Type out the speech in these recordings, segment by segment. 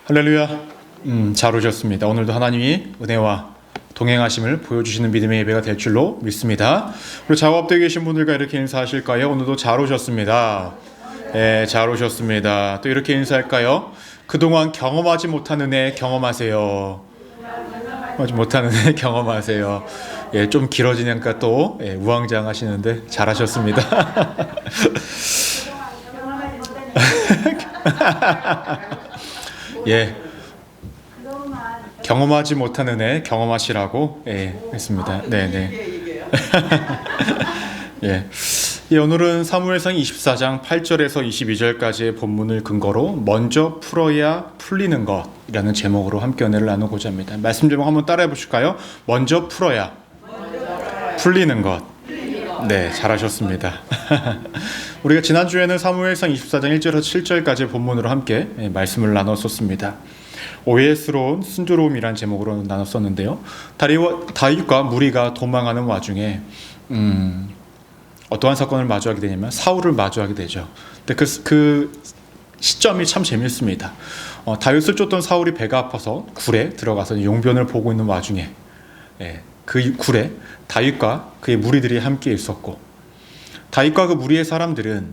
할렐루야. 잘 오셨습니다. 오늘도 하나님이 은혜와 동행하심을 보여주시는 믿음의 예배가 될 줄로 믿습니다. 그리고 작업되어 계신 분들과 이렇게 인사하실까요? 오늘도 잘 오셨습니다. 네, 잘 오셨습니다. 또 이렇게 인사할까요? 그동안 경험하지 못한 은혜 경험하세요. 못한 은혜 경험하세요. 예, 좀 길어지니까 또 우왕좌왕 하시는데 잘하셨습니다. 예, 경험하지 못한 은혜 경험하시라고 했습니다. 네네. 예, 오늘은 사무엘상 24장 8절에서 22절까지의 본문을 근거로 먼저 풀어야 풀리는 것이라는 제목으로 함께 은혜를 나누고자 합니다. 말씀 제목 한번 따라해 보실까요? 먼저 풀어야 풀리는 것. 네, 잘하셨습니다. 우리가 지난주에는 사무엘상 24장 1절에서 7절까지 본문으로 함께 말씀을 나눴었습니다. 오해스러운 순조로움이란 제목으로 나눴었는데요. 다윗과 무리가 도망하는 와중에 어떠한 사건을 마주하게 되냐면 사울을 마주하게 되죠. 근데 그 시점이 참 재밌습니다. 다윗을 쫓던 사울이 배가 아파서 굴에 들어가서 용변을 보고 있는 와중에 그 굴에 다윗과 그의 무리들이 함께 있었고, 다윗과 그 무리의 사람들은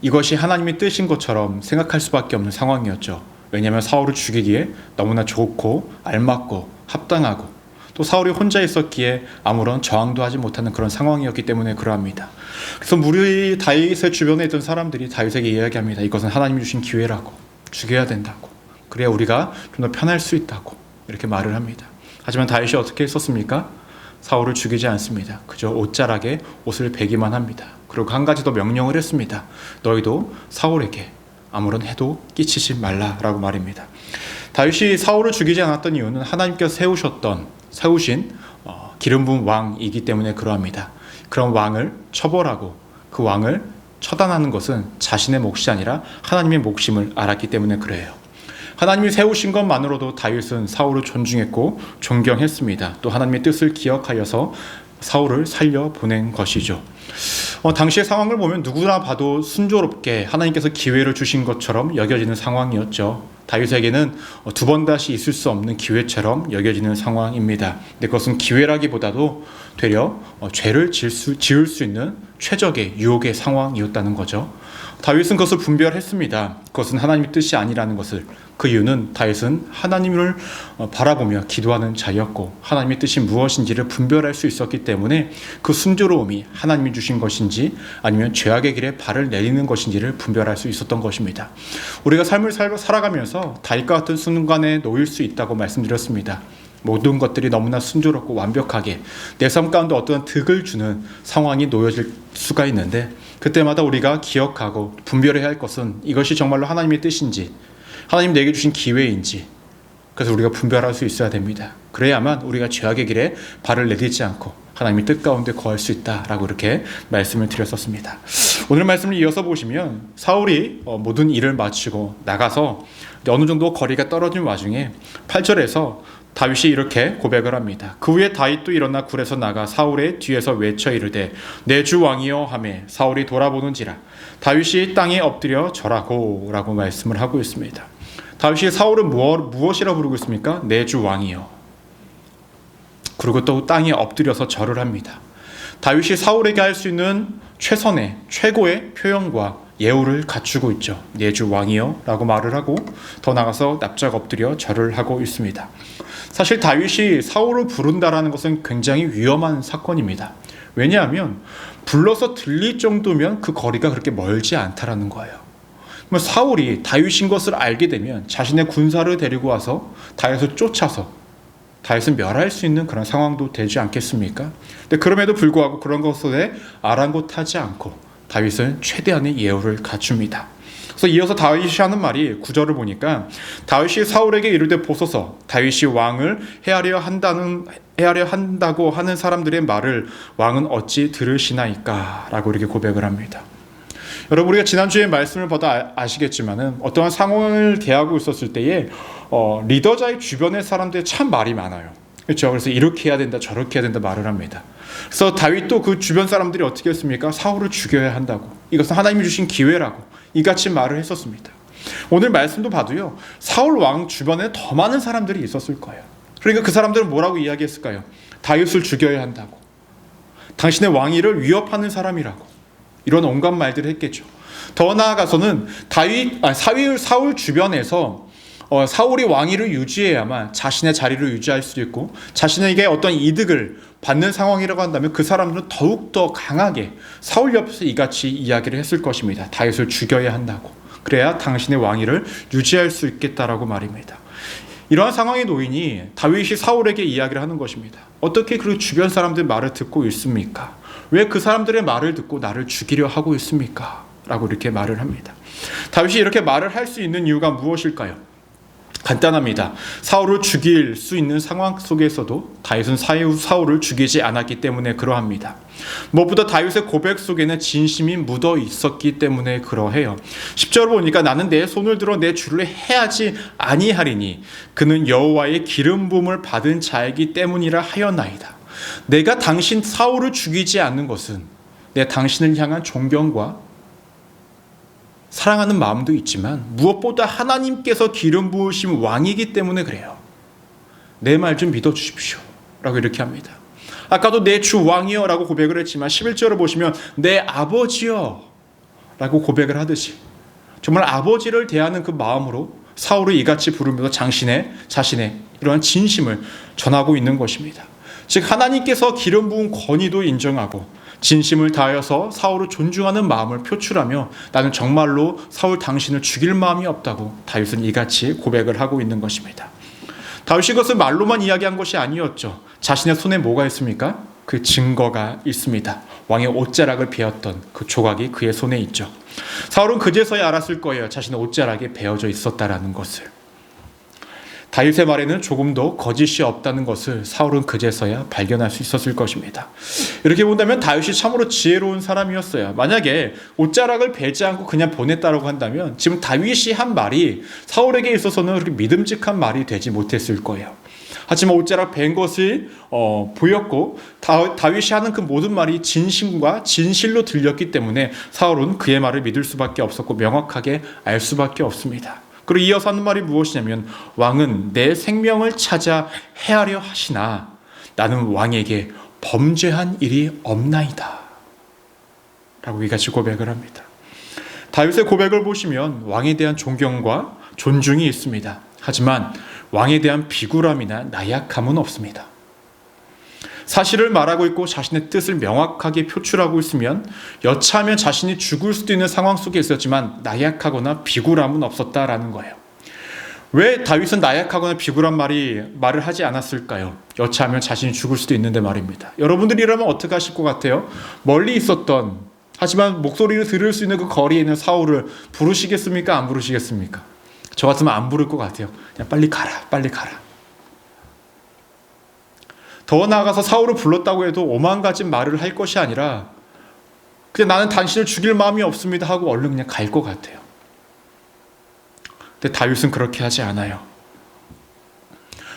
이것이 하나님의 뜻인 것처럼 생각할 수밖에 없는 상황이었죠. 왜냐하면 사울을 죽이기에 너무나 좋고 알맞고 합당하고, 또 사울이 혼자 있었기에 아무런 저항도 하지 못하는 그런 상황이었기 때문에 그러합니다. 그래서 무리 다윗의 주변에 있던 사람들이 다윗에게 이야기합니다. 이것은 하나님이 주신 기회라고, 죽여야 된다고, 그래야 우리가 좀 더 편할 수 있다고 이렇게 말을 합니다. 하지만 다윗이 어떻게 했었습니까? 사울을 죽이지 않습니다. 그저 옷자락에 옷을 베기만 합니다. 그리고 한 가지 더 명령을 했습니다. 너희도 사울에게 아무런 해도 끼치지 말라라고 말입니다. 다윗이 사울을 죽이지 않았던 이유는 하나님께서 세우신 기름 부은 왕이기 때문에 그러합니다. 그런 왕을 처벌하고 그 왕을 처단하는 것은 자신의 몫이 아니라 하나님의 몫임을 알았기 때문에 그래요. 하나님이 세우신 것만으로도 다윗은 사울을 존중했고 존경했습니다. 또 하나님의 뜻을 기억하여서 사울을 살려보낸 것이죠. 당시의 상황을 보면 누구나 봐도 순조롭게 하나님께서 기회를 주신 것처럼 여겨지는 상황이었죠. 다윗에게는 두 번 다시 있을 수 없는 기회처럼 여겨지는 상황입니다. 근데 그것은 기회라기보다도 되려 죄를 지을 수 있는 최적의 유혹의 상황이었다는 거죠. 다윗은 그것을 분별했습니다. 그것은 하나님의 뜻이 아니라는 것을. 그 이유는 다윗은 하나님을 바라보며 기도하는 자였고 하나님의 뜻이 무엇인지를 분별할 수 있었기 때문에 그 순조로움이 하나님이 주신 것인지 아니면 죄악의 길에 발을 내딛는 것인지를 분별할 수 있었던 것입니다. 우리가 삶을 살아가면서 다윗과 같은 순간에 놓일 수 있다고 말씀드렸습니다. 모든 것들이 너무나 순조롭고 완벽하게 내 삶 가운데 어떤 득을 주는 상황이 놓여질 수가 있는데, 그때마다 우리가 기억하고 분별해야 할 것은 이것이 정말로 하나님의 뜻인지 하나님 내게 주신 기회인지, 그래서 우리가 분별할 수 있어야 됩니다. 그래야만 우리가 죄악의 길에 발을 내딛지 않고 하나님의 뜻 가운데 거할 수 있다라고 이렇게 말씀을 드렸었습니다. 오늘 말씀을 이어서 보시면 사울이 모든 일을 마치고 나가서 어느 정도 거리가 떨어진 와중에 8절에서 다윗이 이렇게 고백을 합니다. 그 후에 다윗도 일어나 굴에서 나가 사울의 뒤에서 외쳐 이르되 내 주 왕이여 하매 사울이 돌아보는지라 다윗이 땅에 엎드려 절하고 라고 말씀을 하고 있습니다. 다윗이 사울은 무엇이라 부르고 있습니까? 내 주 왕이여. 그리고 또 땅에 엎드려서 절을 합니다. 다윗이 사울에게 할 수 있는 최선의 최고의 표현과 예우를 갖추고 있죠. 내 주 왕이여 라고 말을 하고 더 나가서 납작 엎드려 절을 하고 있습니다. 사실 다윗이 사울을 부른다라는 것은 굉장히 위험한 사건입니다. 왜냐하면 불러서 들릴 정도면 그 거리가 그렇게 멀지 않다라는 거예요. 사울이 다윗인 것을 알게 되면 자신의 군사를 데리고 와서 다윗을 쫓아서 다윗을 멸할 수 있는 그런 상황도 되지 않겠습니까? 근데 그럼에도 불구하고 그런 것에 아랑곳하지 않고 다윗은 최대한의 예우를 갖춥니다. 그래서 이어서 다윗이 하는 말이 9절을 보니까 다윗이 사울에게 이르되 보소서 다윗이 왕을 해하려 한다고 하는 사람들의 말을 왕은 어찌 들으시나이까 라고 이렇게 고백을 합니다. 여러분, 우리가 지난주에 말씀을 보다 아시겠지만은 어떠한 상황을 대하고 있었을 때에 리더자의 주변의 사람들이 참 말이 많아요. 그렇죠? 그래서 이렇게 해야 된다 저렇게 해야 된다 말을 합니다. 그래서 다윗도 그 주변 사람들이 어떻게 했습니까? 사울을 죽여야 한다고, 이것은 하나님이 주신 기회라고 이같이 말을 했었습니다. 오늘 말씀도 봐도요, 사울 왕 주변에 더 많은 사람들이 있었을 거예요. 그러니까 그 사람들은 뭐라고 이야기했을까요? 다윗을 죽여야 한다고, 당신의 왕위를 위협하는 사람이라고, 이런 온갖 말들을 했겠죠. 더 나아가서는 사울 주변에서 사울이 왕위를 유지해야만 자신의 자리를 유지할 수 있고 자신에게 어떤 이득을 받는 상황이라고 한다면 그 사람들은 더욱더 강하게 사울 옆에서 이같이 이야기를 했을 것입니다. 다윗을 죽여야 한다고, 그래야 당신의 왕위를 유지할 수 있겠다라고 말입니다. 이러한 상황에 놓이니 다윗이 사울에게 이야기를 하는 것입니다. 어떻게 그 주변 사람들 말을 듣고 있습니까? 왜 그 사람들의 말을 듣고 나를 죽이려 하고 있습니까? 라고 이렇게 말을 합니다. 다윗이 이렇게 말을 할 수 있는 이유가 무엇일까요? 간단합니다. 사울을 죽일 수 있는 상황 속에서도 다윗은 사울을 죽이지 않았기 때문에 그러합니다. 무엇보다 다윗의 고백 속에는 진심이 묻어 있었기 때문에 그러해요. 10절을 보니까 나는 내 손을 들어 내 주를 해하지 아니하리니 그는 여호와의 기름 부음을 받은 자이기 때문이라 하였나이다. 내가 당신 사울을 죽이지 않는 것은 내 당신을 향한 존경과 사랑하는 마음도 있지만 무엇보다 하나님께서 기름 부으신 왕이기 때문에 그래요. 내 말 좀 믿어주십시오 라고 이렇게 합니다. 아까도 내 주 왕이여 라고 고백을 했지만 11절을 보시면 내 아버지여 라고 고백을 하듯이 정말 아버지를 대하는 그 마음으로 사울을 이같이 부르면서 자신의 이러한 진심을 전하고 있는 것입니다. 즉 하나님께서 기름 부은 권위도 인정하고 진심을 다하여서 사울을 존중하는 마음을 표출하며 나는 정말로 사울 당신을 죽일 마음이 없다고 다윗은 이같이 고백을 하고 있는 것입니다. 다윗이 그것을 말로만 이야기한 것이 아니었죠. 자신의 손에 뭐가 있습니까? 그 증거가 있습니다. 왕의 옷자락을 베었던 그 조각이 그의 손에 있죠. 사울은 그제서야 알았을 거예요. 자신의 옷자락에 베어져 있었다라는 것을. 다윗의 말에는 조금도 거짓이 없다는 것을 사울은 그제서야 발견할 수 있었을 것입니다. 이렇게 본다면 다윗이 참으로 지혜로운 사람이었어요. 만약에 옷자락을 베지 않고 그냥 보냈다고 한다면 지금 다윗이 한 말이 사울에게 있어서는 그렇게 믿음직한 말이 되지 못했을 거예요. 하지만 옷자락 벤 것이 보였고 다윗이 하는 그 모든 말이 진심과 진실로 들렸기 때문에 사울은 그의 말을 믿을 수밖에 없었고 명확하게 알 수밖에 없습니다. 그리고 이어서 하는 말이 무엇이냐면 왕은 내 생명을 찾아 해하려 하시나 나는 왕에게 범죄한 일이 없나이다 라고 이같이 고백을 합니다. 다윗의 고백을 보시면 왕에 대한 존경과 존중이 있습니다. 하지만 왕에 대한 비굴함이나 나약함은 없습니다. 사실을 말하고 있고 자신의 뜻을 명확하게 표출하고 있으면 여차하면 자신이 죽을 수도 있는 상황 속에 있었지만 나약하거나 비굴함은 없었다라는 거예요. 왜 다윗은 나약하거나 비굴한 말을 하지 않았을까요? 여차하면 자신이 죽을 수도 있는데 말입니다. 여러분들이라면 어떻게 하실 것 같아요? 멀리 있었던 하지만 목소리를 들을 수 있는 그 거리에 있는 사울을 부르시겠습니까? 안 부르시겠습니까? 저 같으면 안 부를 것 같아요. 그냥 빨리 가라. 더 나아가서 사울을 불렀다고 해도 오만 가지 말을 할 것이 아니라 그냥 나는 당신을 죽일 마음이 없습니다 하고 얼른 그냥 갈 것 같아요. 근데 다윗은 그렇게 하지 않아요.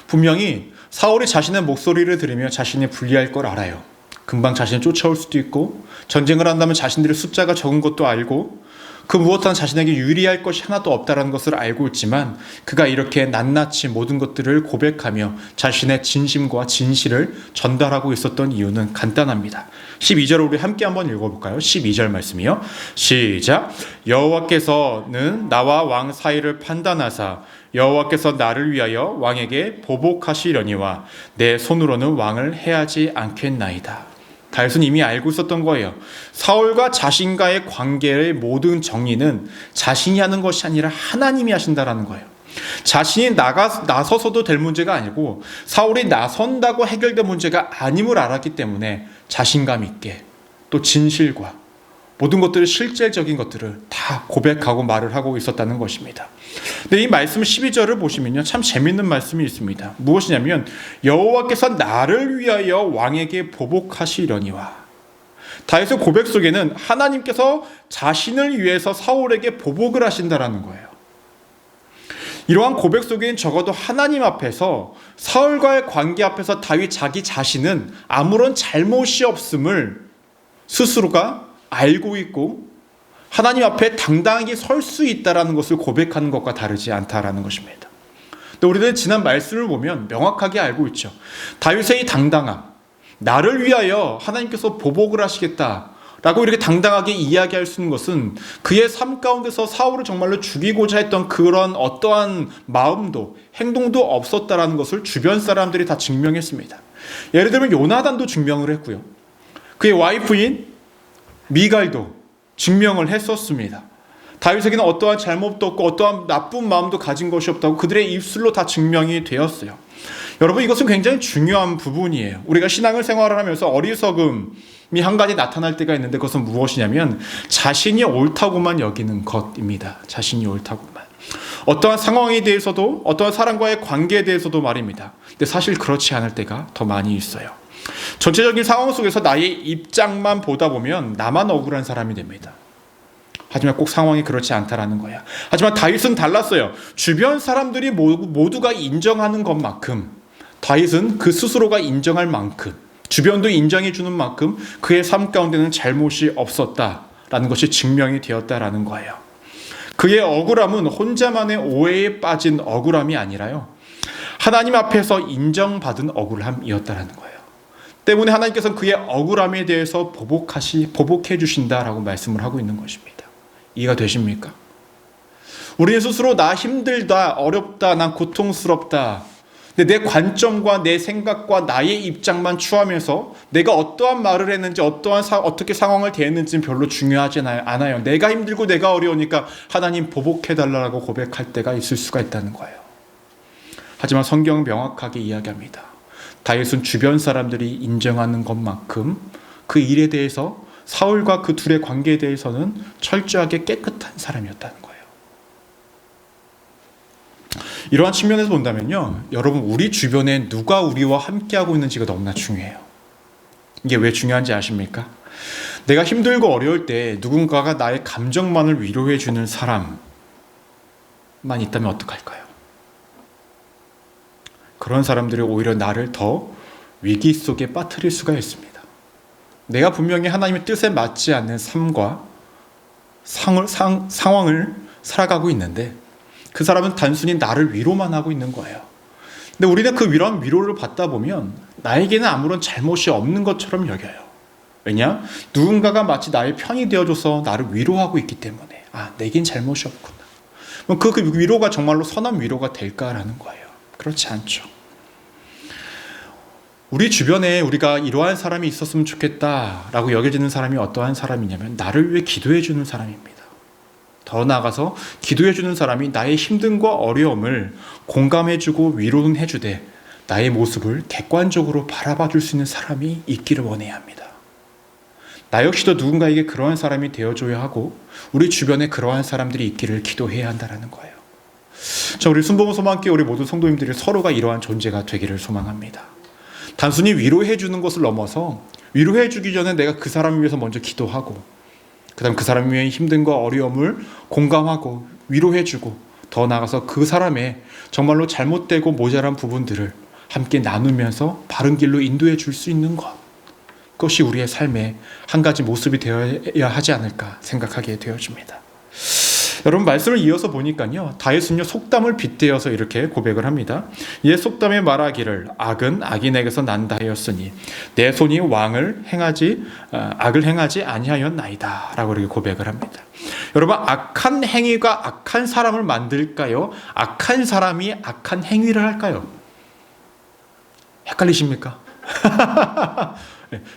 분명히 사울이 자신의 목소리를 들으며 자신이 불리할 걸 알아요. 금방 자신을 쫓아올 수도 있고 전쟁을 한다면 자신들의 숫자가 적은 것도 알고 그 무엇 하나 자신에게 유리할 것이 하나도 없다는 것을 알고 있지만 그가 이렇게 낱낱이 모든 것들을 고백하며 자신의 진심과 진실을 전달하고 있었던 이유는 간단합니다. 12절을 우리 함께 한번 읽어볼까요? 12절 말씀이요. 시작. 여호와께서는 나와 왕 사이를 판단하사 여호와께서 나를 위하여 왕에게 보복하시려니와 내 손으로는 왕을 해하지 않겠나이다. 다윗은 이미 알고 있었던 거예요. 사울과 자신과의 관계의 모든 정리는 자신이 하는 것이 아니라 하나님이 하신다라는 거예요. 자신이 나서서도 될 문제가 아니고 사울이 나선다고 해결된 문제가 아님을 알았기 때문에 자신감 있게 또 진실과 모든 것들을 실질적인 것들을 다 고백하고 말을 하고 있었다는 것입니다. 근데 이 말씀 12절을 보시면요, 참 재밌는 말씀이 있습니다. 무엇이냐면 여호와께서 나를 위하여 왕에게 보복하시려니와. 다윗의 고백 속에는 하나님께서 자신을 위해서 사울에게 보복을 하신다라는 거예요. 이러한 고백 속에는 적어도 하나님 앞에서 사울과의 관계 앞에서 다윗 자기 자신은 아무런 잘못이 없음을 스스로가 알고 있고 하나님 앞에 당당하게 설 수 있다라는 것을 고백하는 것과 다르지 않다라는 것입니다. 또 우리는 지난 말씀을 보면 명확하게 알고 있죠. 다윗의 이 당당함, 나를 위하여 하나님께서 보복을 하시겠다 라고 이렇게 당당하게 이야기할 수 있는 것은 그의 삶 가운데서 사울을 정말로 죽이고자 했던 그런 어떠한 마음도 행동도 없었다라는 것을 주변 사람들이 다 증명했습니다. 예를 들면 요나단도 증명을 했고요, 그의 와이프인 미갈도 증명을 했었습니다. 다윗에게는 어떠한 잘못도 없고 어떠한 나쁜 마음도 가진 것이 없다고 그들의 입술로 다 증명이 되었어요. 여러분, 이것은 굉장히 중요한 부분이에요. 우리가 신앙을 생활을 하면서 어리석음이 한 가지 나타날 때가 있는데, 그것은 무엇이냐면 자신이 옳다고만 여기는 것입니다. 자신이 옳다고만. 어떠한 상황에 대해서도 어떠한 사람과의 관계에 대해서도 말입니다. 근데 사실 그렇지 않을 때가 더 많이 있어요. 전체적인 상황 속에서 나의 입장만 보다 보면 나만 억울한 사람이 됩니다. 하지만 꼭 상황이 그렇지 않다라는 거야. 하지만 다윗은 달랐어요. 주변 사람들이 모두가 인정하는 것만큼, 다윗은 그 스스로가 인정할 만큼, 주변도 인정해 주는 만큼 그의 삶 가운데는 잘못이 없었다라는 것이 증명이 되었다라는 거예요. 그의 억울함은 혼자만의 오해에 빠진 억울함이 아니라요, 하나님 앞에서 인정받은 억울함이었다라는 거예요. 때문에 하나님께서는 그의 억울함에 대해서 보복해 주신다라고 말씀을 하고 있는 것입니다. 이해가 되십니까? 우리는 스스로 나 힘들다, 어렵다, 난 고통스럽다, 근데 내 관점과 내 생각과 나의 입장만 추하면서 내가 어떠한 말을 했는지 어떻게 상황을 대했는지는 별로 중요하지 않아요. 내가 힘들고 내가 어려우니까 하나님 보복해달라고 고백할 때가 있을 수가 있다는 거예요. 하지만 성경은 명확하게 이야기합니다. 다윗은 주변 사람들이 인정하는 것만큼 그 일에 대해서, 사울과 그 둘의 관계에 대해서는 철저하게 깨끗한 사람이었다는 거예요. 이러한 측면에서 본다면요, 여러분, 우리 주변에 누가 우리와 함께하고 있는지가 너무나 중요해요. 이게 왜 중요한지 아십니까? 내가 힘들고 어려울 때 누군가가 나의 감정만을 위로해 주는 사람만 있다면 어떡할까요? 그런 사람들이 오히려 나를 더 위기 속에 빠뜨릴 수가 있습니다. 내가 분명히 하나님의 뜻에 맞지 않는 삶과 상황을 살아가고 있는데 그 사람은 단순히 나를 위로만 하고 있는 거예요. 근데 우리는 그 위로를 받다 보면 나에게는 아무런 잘못이 없는 것처럼 여겨요. 왜냐? 누군가가 마치 나의 편이 되어줘서 나를 위로하고 있기 때문에, 내겐 잘못이 없구나. 그 위로가 정말로 선한 위로가 될까라는 거예요. 그렇지 않죠. 우리 주변에 우리가 이러한 사람이 있었으면 좋겠다라고 여겨지는 사람이 어떠한 사람이냐면 나를 위해 기도해주는 사람입니다. 더 나아가서 기도해주는 사람이 나의 힘듦과 어려움을 공감해주고 위로는 해주되 나의 모습을 객관적으로 바라봐줄 수 있는 사람이 있기를 원해야 합니다. 나 역시도 누군가에게 그러한 사람이 되어줘야 하고 우리 주변에 그러한 사람들이 있기를 기도해야 한다는 거예요. 우리 순복음 소망교회 우리 모든 성도님들이 서로가 이러한 존재가 되기를 소망합니다. 단순히 위로해주는 것을 넘어서 위로해주기 전에 내가 그 사람을 위해서 먼저 기도하고, 그 다음 그 사람 위에 힘듦과 어려움을 공감하고 위로해주고, 더 나아가서 그 사람의 정말로 잘못되고 모자란 부분들을 함께 나누면서 바른 길로 인도해 줄 수 있는 것, 그것이 우리의 삶의 한 가지 모습이 되어야 하지 않을까 생각하게 되어집니다. 여러분, 말씀을 이어서 보니까요, 다윗은요 속담을 빗대어서 이렇게 고백을 합니다. 옛 속담에 말하기를 악은 악인에게서 난다 하였으니 내 손이 악을 행하지 아니하였나이다 라고 이렇게 고백을 합니다. 여러분, 악한 행위가 악한 사람을 만들까요? 악한 사람이 악한 행위를 할까요? 헷갈리십니까?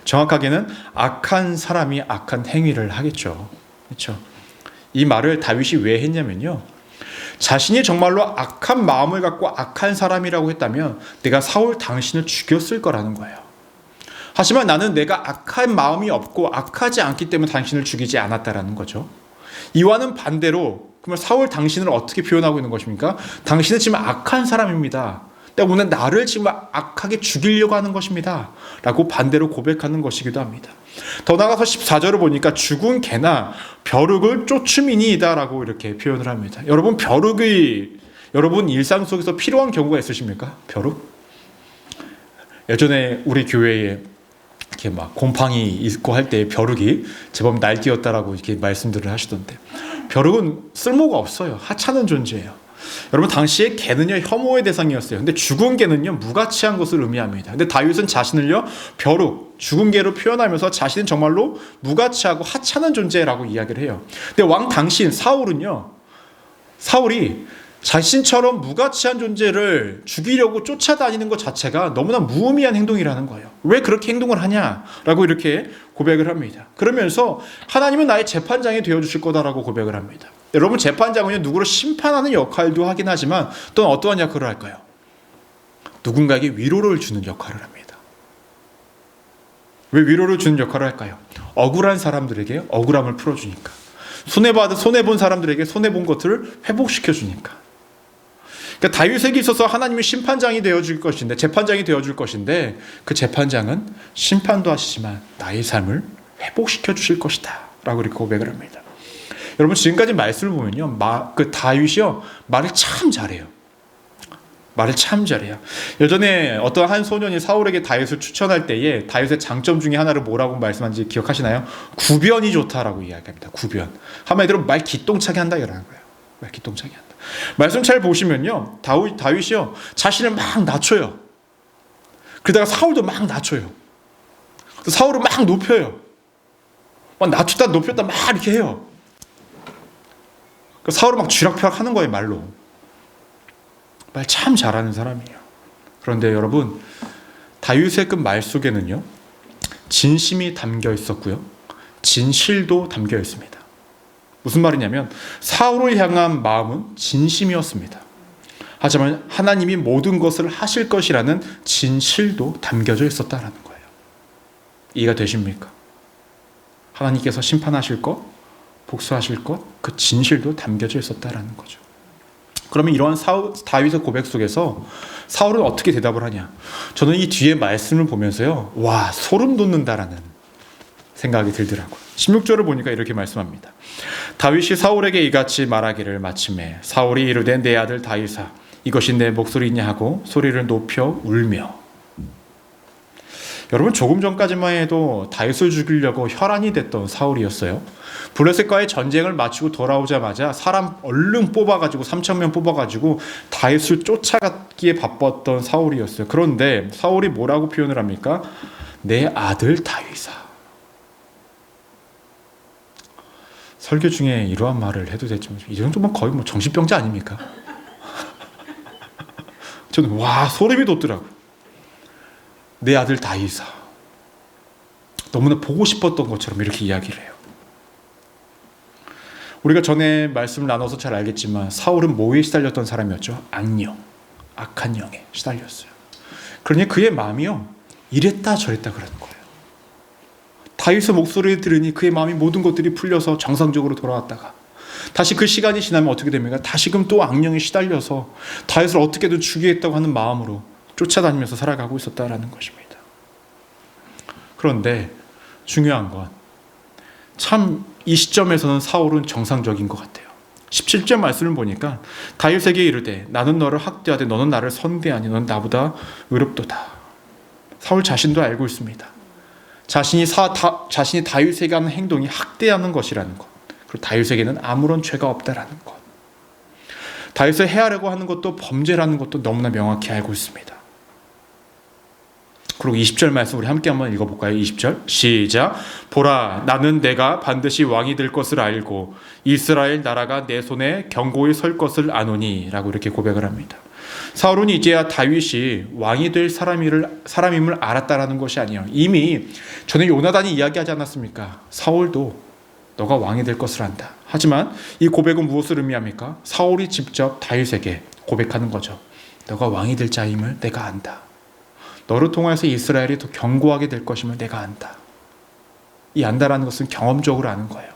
정확하게는 악한 사람이 악한 행위를 하겠죠. 그렇죠? 이 말을 다윗이 왜 했냐면요, 자신이 정말로 악한 마음을 갖고 악한 사람이라고 했다면 내가 사울 당신을 죽였을 거라는 거예요. 하지만 나는 내가 악한 마음이 없고 악하지 않기 때문에 당신을 죽이지 않았다라는 거죠. 이와는 반대로 그러면 사울 당신을 어떻게 표현하고 있는 것입니까? 당신은 지금 악한 사람입니다. 때문에 나를 지금 악하게 죽이려고 하는 것입니다 라고 반대로 고백하는 것이기도 합니다. 더 나아가서 14절을 보니까 죽은 개나 벼룩을 쫓음이니이다 라고 이렇게 표현을 합니다. 여러분, 벼룩이 여러분 일상 속에서 필요한 경우가 있으십니까? 벼룩? 예전에 우리 교회에 이렇게 막 곰팡이 있고 할 때 벼룩이 제법 날뛰었다라고 이렇게 말씀들을 하시던데, 벼룩은 쓸모가 없어요. 하찮은 존재예요. 여러분, 당시에 개는요 혐오의 대상이었어요. 근데 죽은 개는요 무가치한 것을 의미합니다. 근데 다윗은 자신을요 벼룩, 죽은 개로 표현하면서 자신은 정말로 무가치하고 하찮은 존재라고 이야기를 해요. 근데 왕 당신 사울이 자신처럼 무가치한 존재를 죽이려고 쫓아다니는 것 자체가 너무나 무의미한 행동이라는 거예요. 왜 그렇게 행동을 하냐라고 이렇게 고백을 합니다. 그러면서 하나님은 나의 재판장이 되어주실 거다라고 고백을 합니다. 여러분, 재판장은요 누구를 심판하는 역할도 하긴 하지만 또는 어떠한 역할을 할까요? 누군가에게 위로를 주는 역할을 합니다. 왜 위로를 주는 역할을 할까요? 억울한 사람들에게 억울함을 풀어주니까, 손해본 사람들에게 손해본 것들을 회복시켜주니까. 그러니까 다윗에게 있어서 하나님이 심판장이 되어줄 것인데, 재판장이 되어줄 것인데, 그 재판장은 심판도 하시지만 나의 삶을 회복시켜 주실 것이다 라고 이렇게 고백을 합니다. 여러분, 지금까지 말씀을 보면요 다윗이요 말을 참 잘해요. 예전에 어떤 한 소년이 사울에게 다윗을 추천할 때에 다윗의 장점 중에 하나를 뭐라고 말씀한지 기억하시나요? 구변이 좋다라고 이야기합니다. 구변. 한마디로 말 기똥차게 한다 이라는 거예요. 말 기똥차게 한다. 말씀 잘 보시면요 다윗이요 자신을 막 낮춰요. 그러다가 사울도 막 낮춰요. 사울을 막 높여요. 막 낮췄다 높였다 막 이렇게 해요. 사울을 막 쥐락펴락 하는 거예요. 말로. 말 참 잘하는 사람이에요. 그런데 여러분, 다윗의 그 말 속에는요 진심이 담겨 있었고요 진실도 담겨 있습니다. 무슨 말이냐면 사울을 향한 마음은 진심이었습니다. 하지만 하나님이 모든 것을 하실 것이라는 진실도 담겨져 있었다라는 거예요. 이해가 되십니까? 하나님께서 심판하실 것, 복수하실 것, 그 진실도 담겨져 있었다라는 거죠. 그러면 이러한 다윗의 고백 속에서 사울은 어떻게 대답을 하냐? 저는 이 뒤에 말씀을 보면서요 와, 소름 돋는다라는 생각이 들더라고요. 16절을 보니까 이렇게 말씀합니다. 다윗이 사울에게 이같이 말하기를 마침에 사울이 이르되 내 아들 다윗아 이것이 내 목소리냐 하고 소리를 높여 울며. 여러분, 조금 전까지만 해도 다윗을 죽이려고 혈안이 됐던 사울이었어요. 블레셋과의 전쟁을 마치고 돌아오자마자 사람 얼른 뽑아가지고 3,000명 뽑아가지고 다윗을 쫓아가기에 바빴던 사울이었어요. 그런데 사울이 뭐라고 표현을 합니까? 내 아들 다윗아. 설교 중에 이러한 말을 해도 되지만 이 정도면 거의 정신병자 아닙니까? 저는 와, 소름이 돋더라고요. 내 아들 다윗아. 너무나 보고 싶었던 것처럼 이렇게 이야기를 해요. 우리가 전에 말씀을 나눠서 잘 알겠지만 사울은 뭐에 시달렸던 사람이었죠? 악령, 악한 영에 시달렸어요. 그러니 그의 마음이요 이랬다 저랬다 그러는 거예요. 다윗의 목소리를 들으니 그의 마음이 모든 것들이 풀려서 정상적으로 돌아왔다가 다시 그 시간이 지나면 어떻게 됩니까? 다시금 또 악령에 시달려서 다윗을 어떻게든 죽이겠다고 하는 마음으로 쫓아다니면서 살아가고 있었다라는 것입니다. 그런데 중요한 건 참 이 시점에서는 사울은 정상적인 것 같아요. 17절 말씀을 보니까 다윗에게 이르되 나는 너를 학대하되 너는 나를 선대하니 너는 나보다 의롭도다. 사울 자신도 알고 있습니다. 자신이 다윗에게 하는 행동이 학대하는 것이라는 것, 그리고 다윗에게는 아무런 죄가 없다라는 것, 다윗을 해하려고 하는 것도 범죄라는 것도 너무나 명확히 알고 있습니다. 그리고 20절 말씀 우리 함께 한번 읽어볼까요? 20절 시작. 보라, 나는 내가 반드시 왕이 될 것을 알고 이스라엘 나라가 내 손에 견고히 설 것을 아노니 라고 이렇게 고백을 합니다. 사울은 이제야 다윗이 왕이 될 사람임을 알았다라는 것이 아니에요. 이미 전에 요나단이 이야기하지 않았습니까? 사울도 너가 왕이 될 것을 안다. 하지만 이 고백은 무엇을 의미합니까? 사울이 직접 다윗에게 고백하는 거죠. 너가 왕이 될 자임을 내가 안다. 너를 통해서 이스라엘이 더 견고하게 될 것임을 내가 안다. 이 안다라는 것은 경험적으로 아는 거예요.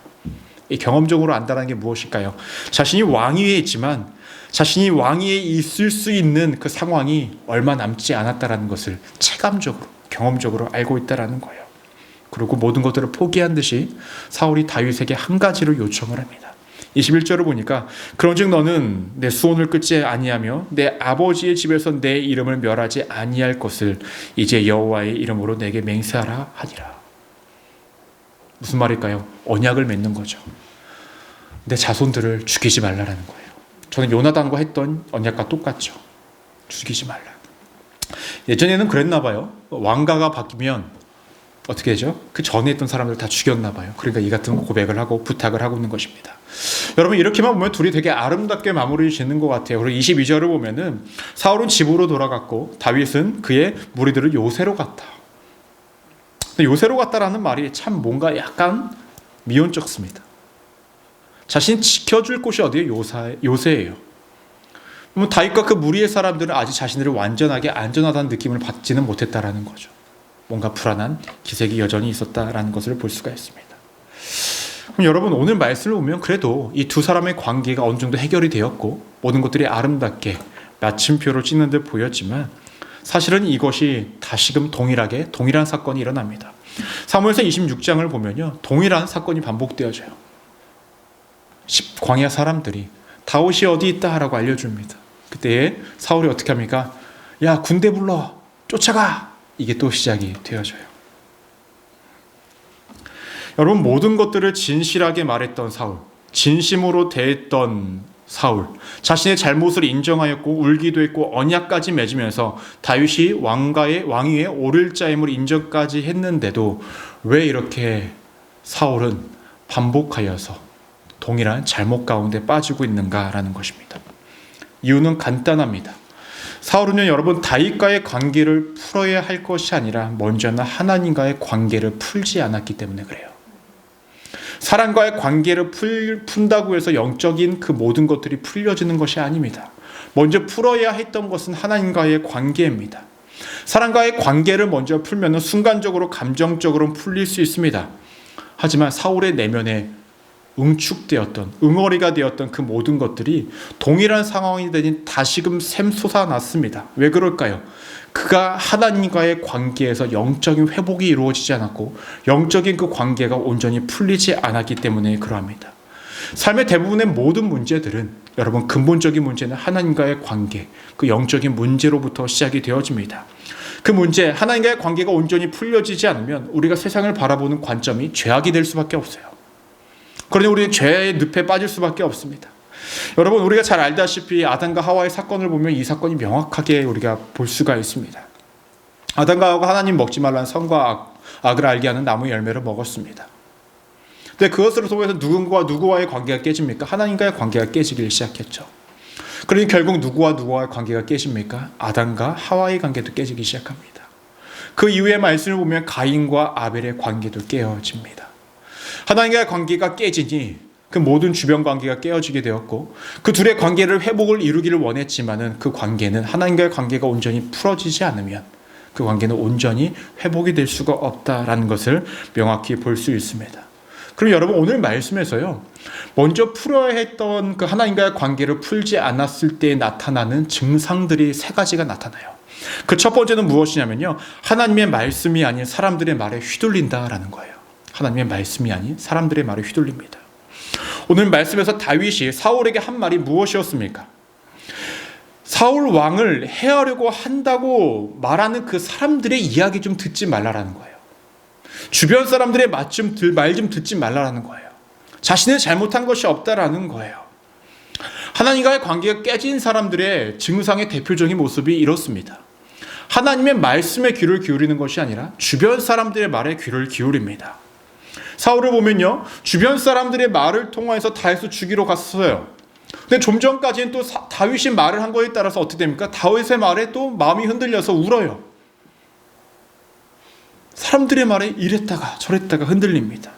이 경험적으로 안다라는 게 무엇일까요? 자신이 왕위에 있지만 자신이 왕위에 있을 수 있는 그 상황이 얼마 남지 않았다라는 것을 체감적으로, 경험적으로 알고 있다라는 거예요. 그리고 모든 것들을 포기한 듯이 사울이 다윗에게 한 가지를 요청을 합니다. 21절을 보니까 그런즉 너는 내 수원을 끊지 아니하며 내 아버지의 집에서 내 이름을 멸하지 아니할 것을 이제 여호와의 이름으로 내게 맹세하라 하니라. 무슨 말일까요? 언약을 맺는 거죠. 내 자손들을 죽이지 말라라는 거예요. 저는 요나단과 했던 언약과 똑같죠. 죽이지 말라. 예전에는 그랬나 봐요. 왕가가 바뀌면 어떻게 되죠? 그 전에 있던 사람들 다 죽였나 봐요. 그러니까 이 같은 고백을 하고 부탁을 하고 있는 것입니다. 여러분 이렇게만 보면 둘이 되게 아름답게 마무리 짓는 것 같아요. 그리고 22절을 보면은 사울은 집으로 돌아갔고 다윗은 그의 무리들을 요새로 갔다. 근데 요새로 갔다라는 말이 참 뭔가 약간 미온적습니다. 자신이 지켜줄 곳이 어디예요? 요새예요. 다윗과 그 무리의 사람들은 아직 자신들을 완전하게 안전하다는 느낌을 받지는 못했다라는 거죠. 뭔가 불안한 기색이 여전히 있었다라는 것을 볼 수가 있습니다. 그럼 여러분 오늘 말씀을 보면 그래도 이 두 사람의 관계가 어느 정도 해결이 되었고 모든 것들이 아름답게 마침표를 찍는 듯 보였지만 사실은 이것이 다시금 동일한 사건이 일어납니다. 사무엘상 26장을 보면요, 동일한 사건이 반복되어져요. 광야 사람들이 다윗이 어디 있다라고 알려줍니다. 그때 사울이 어떻게 합니까? 야, 군대 불러, 쫓아가. 이게 또 시작이 되어져요. 여러분 모든 것들을 진실하게 말했던 사울, 진심으로 대했던 사울, 자신의 잘못을 인정하였고 울기도 했고 언약까지 맺으면서 다윗이 왕위에 오를 자임을 인정까지 했는데도 왜 이렇게 사울은 반복하여서 동일한 잘못 가운데 빠지고 있는가라는 것입니다. 이유는 간단합니다. 사울은요, 여러분 다윗과의 관계를 풀어야 할 것이 아니라 먼저는 하나님과의 관계를 풀지 않았기 때문에 그래요. 사람과의 관계를 푼다고 해서 영적인 그 모든 것들이 풀려지는 것이 아닙니다. 먼저 풀어야 했던 것은 하나님과의 관계입니다. 사람과의 관계를 먼저 풀면 순간적으로 감정적으로 풀릴 수 있습니다. 하지만 사울의 내면에 응어리가 되었던 그 모든 것들이 동일한 상황이 되니 다시금 샘솟아났습니다. 왜 그럴까요? 그가 하나님과의 관계에서 영적인 회복이 이루어지지 않았고 영적인 그 관계가 온전히 풀리지 않았기 때문에 그러합니다. 삶의 대부분의 모든 문제들은 여러분 근본적인 문제는 하나님과의 관계, 그 영적인 문제로부터 시작이 되어집니다. 그 문제, 하나님과의 관계가 온전히 풀려지지 않으면 우리가 세상을 바라보는 관점이 죄악이 될 수밖에 없어요. 그러니 우리는 죄의 늪에 빠질 수밖에 없습니다. 여러분 우리가 잘 알다시피 아담과 하와의 사건을 보면 이 사건이 명확하게 우리가 볼 수가 있습니다. 아담과 하와가 하나님 먹지 말라는 선과 악을 알게 하는 나무 열매를 먹었습니다. 근데 그것으로 통해서 누구와의 관계가 깨집니까? 하나님과의 관계가 깨지기 시작했죠. 그러니 결국 누구와의 관계가 깨집니까? 아담과 하와의 관계도 깨지기 시작합니다. 그 이후의 말씀을 보면 가인과 아벨의 관계도 깨어집니다. 하나님과의 관계가 깨지니 그 모든 주변 관계가 깨어지게 되었고 그 둘의 관계를 회복을 이루기를 원했지만은 그 관계는 하나님과의 관계가 온전히 풀어지지 않으면 그 관계는 온전히 회복이 될 수가 없다라는 것을 명확히 볼 수 있습니다. 그럼 여러분 오늘 말씀에서요, 먼저 풀어야 했던 그 하나님과의 관계를 풀지 않았을 때 나타나는 증상들이 세 가지가 나타나요. 그 첫 번째는 무엇이냐면요, 하나님의 말씀이 아닌 사람들의 말에 휘둘린다라는 거예요. 하나님의 말씀이 아닌 사람들의 말에 휘둘립니다. 오늘 말씀에서 다윗이 사울에게 한 말이 무엇이었습니까? 사울 왕을 해하려고 한다고 말하는 그 사람들의 이야기 좀 듣지 말라라는 거예요. 주변 사람들의 말 좀 듣지 말라라는 거예요. 자신은 잘못한 것이 없다라는 거예요. 하나님과의 관계가 깨진 사람들의 증상의 대표적인 모습이 이렇습니다. 하나님의 말씀에 귀를 기울이는 것이 아니라 주변 사람들의 말에 귀를 기울입니다. 사울을 보면요, 주변 사람들의 말을 통해서 다윗을 죽이러 갔어요. 근데 좀 전까지는 또 다윗이 말을 한 거에 따라서 어떻게 됩니까? 다윗의 말에 또 마음이 흔들려서 울어요. 사람들의 말에 이랬다가 저랬다가 흔들립니다.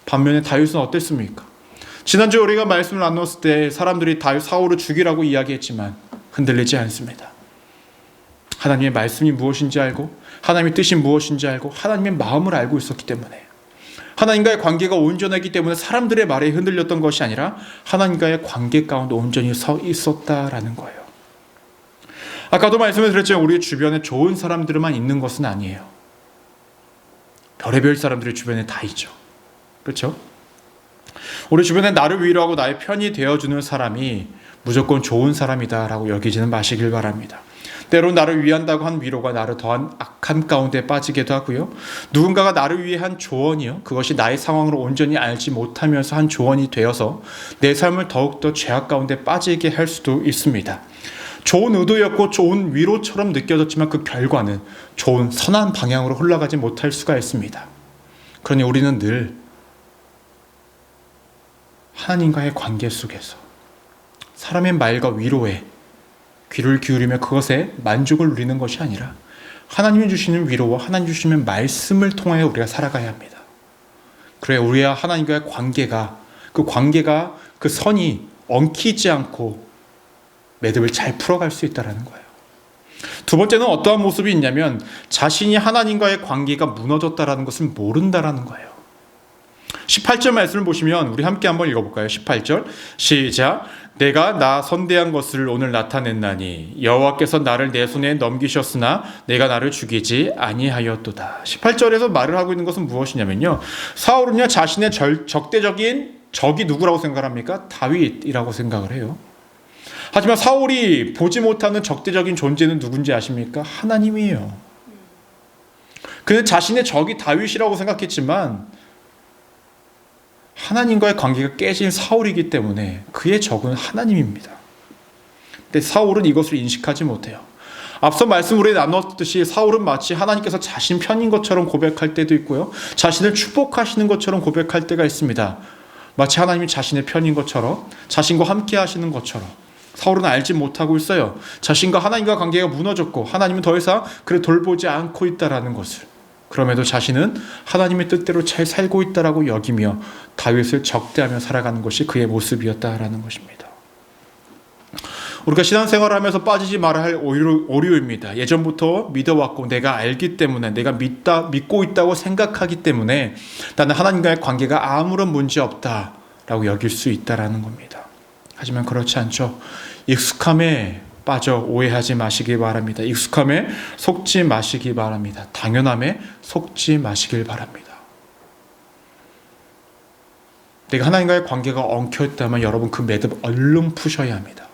반면에 다윗은 어땠습니까? 지난주에 우리가 말씀을 나눴을 때 사람들이 다윗 사울을 죽이라고 이야기했지만 흔들리지 않습니다. 하나님의 말씀이 무엇인지 알고 하나님의 뜻이 무엇인지 알고 하나님의 마음을 알고 있었기 때문에, 하나님과의 관계가 온전하기 때문에 사람들의 말에 흔들렸던 것이 아니라 하나님과의 관계 가운데 온전히 서 있었다라는 거예요. 아까도 말씀을 드렸지만 우리 주변에 좋은 사람들만 있는 것은 아니에요. 별의별 사람들이 주변에 다 있죠. 그렇죠? 우리 주변에 나를 위로하고 나의 편이 되어주는 사람이 무조건 좋은 사람이다라고 여기지는 마시길 바랍니다. 때론 나를 위한다고 한 위로가 나를 더한 악함 가운데 빠지기도 하고요. 누군가가 나를 위해 한 조언이요, 그것이 나의 상황을 온전히 알지 못하면서 한 조언이 되어서 내 삶을 더욱더 죄악 가운데 빠지게 할 수도 있습니다. 좋은 의도였고 좋은 위로처럼 느껴졌지만 그 결과는 좋은 선한 방향으로 흘러가지 못할 수가 있습니다. 그러니 우리는 늘 하나님과의 관계 속에서 사람의 말과 위로에 귀를 기울이며 그것에 만족을 누리는 것이 아니라 하나님이 주시는 위로와 하나님 주시는 말씀을 통하여 우리가 살아가야 합니다. 그래야 우리와 하나님과의 관계가 그 선이 엉키지 않고 매듭을 잘 풀어갈 수 있다는 거예요. 두 번째는 어떠한 모습이 있냐면 자신이 하나님과의 관계가 무너졌다는 것을 모른다는 거예요. 18절 말씀을 보시면 우리 함께 한번 읽어볼까요? 18절 시작. 내가 나 선대한 것을 오늘 나타냈나니 여호와께서 나를 내 손에 넘기셨으나 내가 나를 죽이지 아니하였도다. 18절에서 말을 하고 있는 것은 무엇이냐면요, 사울은요 자신의 적대적인 적이 누구라고 생각합니까? 다윗이라고 생각을 해요. 하지만 사울이 보지 못하는 적대적인 존재는 누군지 아십니까? 하나님이에요. 그는 자신의 적이 다윗이라고 생각했지만 하나님과의 관계가 깨진 사울이기 때문에 그의 적은 하나님입니다. 근데 사울은 이것을 인식하지 못해요. 앞서 말씀을 나눴듯이 사울은 마치 하나님께서 자신 편인 것처럼 고백할 때도 있고요, 자신을 축복하시는 것처럼 고백할 때가 있습니다. 마치 하나님이 자신의 편인 것처럼, 자신과 함께 하시는 것처럼 사울은 알지 못하고 있어요. 자신과 하나님과 관계가 무너졌고 하나님은 더 이상 그를 돌보지 않고 있다는 것을. 그럼에도 자신은 하나님의 뜻대로 잘 살고 있다라고 여기며 다윗을 적대하며 살아가는 것이 그의 모습이었다라는 것입니다. 우리가 신앙생활을 하면서 빠지지 말아야 할 오류입니다. 예전부터 믿어왔고 내가 알기 때문에, 내가 믿고 있다고 생각하기 때문에 나는 하나님과의 관계가 아무런 문제 없다라고 여길 수 있다라는 겁니다. 하지만 그렇지 않죠. 익숙함에 빠져 오해하지 마시기 바랍니다. 익숙함에 속지 마시기 바랍니다. 당연함에 속지 마시길 바랍니다. 내가 하나님과의 관계가 엉켜있다면 여러분 그 매듭 얼른 푸셔야 합니다.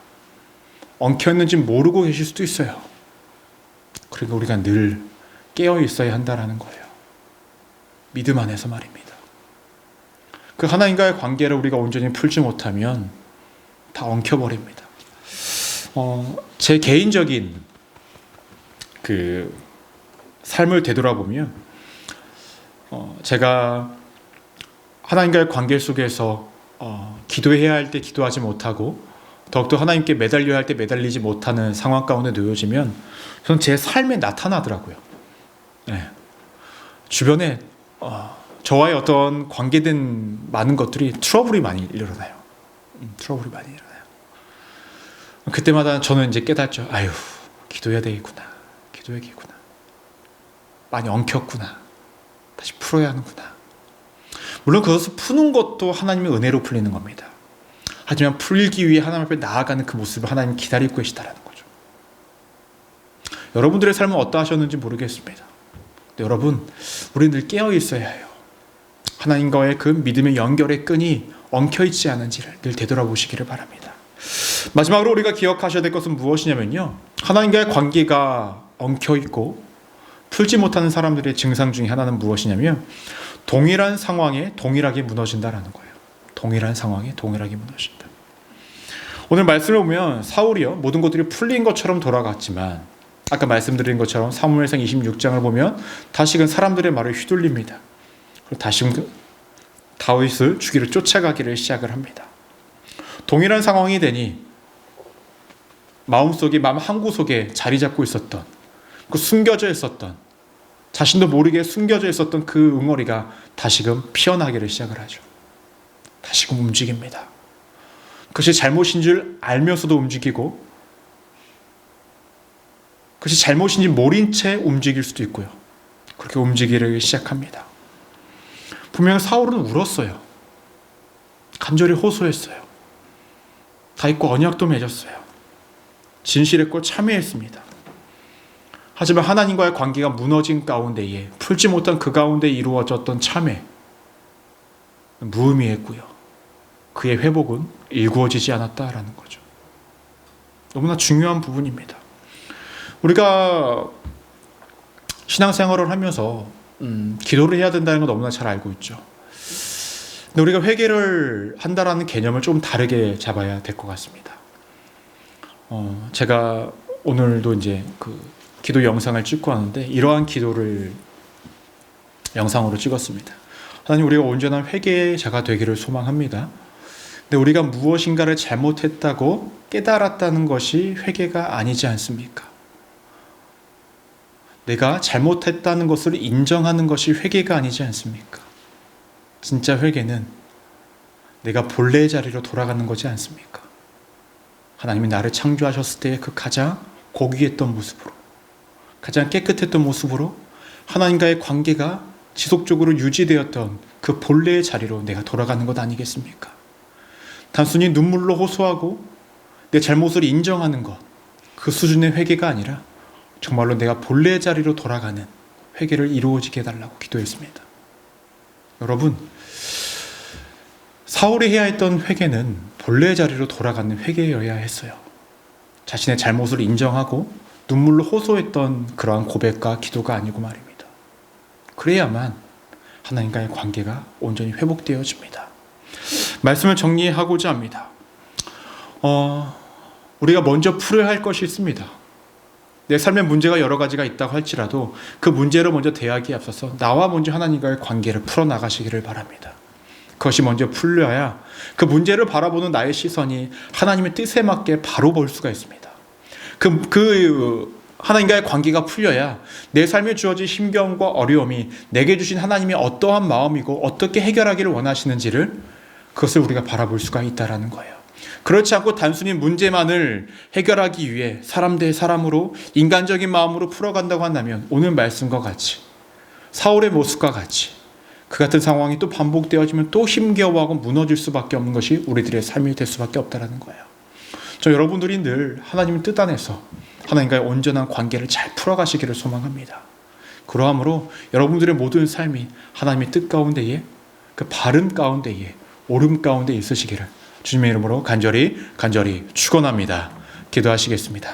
엉켜있는지 모르고 계실 수도 있어요. 그러니까 우리가 늘 깨어 있어야 한다는 거예요. 믿음 안에서 말입니다. 그 하나님과의 관계를 우리가 온전히 풀지 못하면 다 엉켜버립니다. 제 개인적인 그 삶을 되돌아보면 제가 하나님과의 관계 속에서 기도해야 할 때 기도하지 못하고 더욱더 하나님께 매달려야 할 때 매달리지 못하는 상황 가운데 놓여지면 저는 제 삶에 나타나더라고요. 네. 주변에 저와의 어떤 관계된 많은 것들이 트러블이 많이 일어나요. 트러블이 많이 일어나요. 그때마다 저는 이제 깨닫죠. 아유, 기도해야 되겠구나. 기도해야겠구나. 많이 엉켰구나. 다시 풀어야 하는구나. 물론 그것을 푸는 것도 하나님의 은혜로 풀리는 겁니다. 하지만 풀기 위해 하나님 앞에 나아가는 그 모습을 하나님 기다리고 계시다는 거죠. 여러분들의 삶은 어떠하셨는지 모르겠습니다. 여러분, 우리는 늘 깨어 있어야 해요. 하나님과의 그 믿음의 연결의 끈이 엉켜있지 않은지를 늘 되돌아보시기를 바랍니다. 마지막으로 우리가 기억하셔야 될 것은 무엇이냐면요, 하나님과의 관계가 엉켜있고 풀지 못하는 사람들의 증상 중에 하나는 무엇이냐면 동일한 상황에 동일하게 무너진다라는 거예요. 동일한 상황에 동일하게 무너진다. 오늘 말씀을 보면 사울이요, 모든 것들이 풀린 것처럼 돌아갔지만 아까 말씀드린 것처럼 사무엘상 26장을 보면 다시금 사람들의 말을 휘둘립니다. 그리고 다시금 다윗을 죽이러 쫓아가기를 시작을 합니다. 동일한 상황이 되니 마음속에, 마음 한구석에 자리 잡고 있었던, 그 숨겨져 있었던, 자신도 모르게 숨겨져 있었던 그 응어리가 다시금 피어나기를 시작을 하죠. 다시금 움직입니다. 그것이 잘못인 줄 알면서도 움직이고 그것이 잘못인지 모른 채 움직일 수도 있고요. 그렇게 움직이기 시작합니다. 분명 사울은 울었어요. 간절히 호소했어요. 다윗과 언약도 맺었어요. 진실했고 참회했습니다. 하지만 하나님과의 관계가 무너진 가운데에, 풀지 못한 그 가운데 이루어졌던 참회, 무의미했고요. 그의 회복은 일구어지지 않았다라는 거죠. 너무나 중요한 부분입니다. 우리가 신앙생활을 하면서 기도를 해야 된다는 건 너무나 잘 알고 있죠. 근데 우리가 회개를 한다라는 개념을 좀 다르게 잡아야 될 것 같습니다. 제가 오늘도 이제 그 기도 영상을 찍고 하는데 이러한 기도를 영상으로 찍었습니다. 하나님, 우리가 온전한 회개자가 되기를 소망합니다. 근데 우리가 무엇인가를 잘못했다고 깨달았다는 것이 회개가 아니지 않습니까? 내가 잘못했다는 것을 인정하는 것이 회개가 아니지 않습니까? 진짜 회개는 내가 본래의 자리로 돌아가는 거지 않습니까? 하나님이 나를 창조하셨을 때의 그 가장 고귀했던 모습으로, 가장 깨끗했던 모습으로 하나님과의 관계가 지속적으로 유지되었던 그 본래의 자리로 내가 돌아가는 것 아니겠습니까? 단순히 눈물로 호소하고 내 잘못을 인정하는 것, 그 수준의 회개가 아니라 정말로 내가 본래의 자리로 돌아가는 회개를 이루어지게 해달라고 기도했습니다. 여러분, 사울이 해야 했던 회개는 본래의 자리로 돌아가는 회개여야 했어요. 자신의 잘못을 인정하고 눈물로 호소했던 그러한 고백과 기도가 아니고 말입니다. 그래야만 하나님과의 관계가 온전히 회복되어집니다. 말씀을 정리하고자 합니다. 우리가 먼저 풀어야 할 것이 있습니다. 내 삶에 문제가 여러 가지가 있다고 할지라도 그 문제를 먼저 대하기에 앞서서 나와 먼저 하나님과의 관계를 풀어나가시기를 바랍니다. 그것이 먼저 풀려야 그 문제를 바라보는 나의 시선이 하나님의 뜻에 맞게 바로 볼 수가 있습니다. 하나님과의 관계가 풀려야 내 삶에 주어진 심경과 어려움이 내게 주신 하나님이 어떠한 마음이고 어떻게 해결하기를 원하시는지를 그것을 우리가 바라볼 수가 있다는 거예요. 그렇지 않고 단순히 문제만을 해결하기 위해 사람 대 사람으로 인간적인 마음으로 풀어간다고 한다면 오늘 말씀과 같이 사울의 모습과 같이 그 같은 상황이 또 반복되어지면 또 힘겨워하고 무너질 수밖에 없는 것이 우리들의 삶이 될 수밖에 없다는 거예요. 저 여러분들이 늘 하나님의 뜻 안에서 하나님과의 온전한 관계를 잘 풀어가시기를 소망합니다. 그러함으로 여러분들의 모든 삶이 하나님의 뜻 가운데에 그 바른 가운데에 옳음 가운데 있으시기를 주님의 이름으로 간절히 축원합니다. 기도하시겠습니다.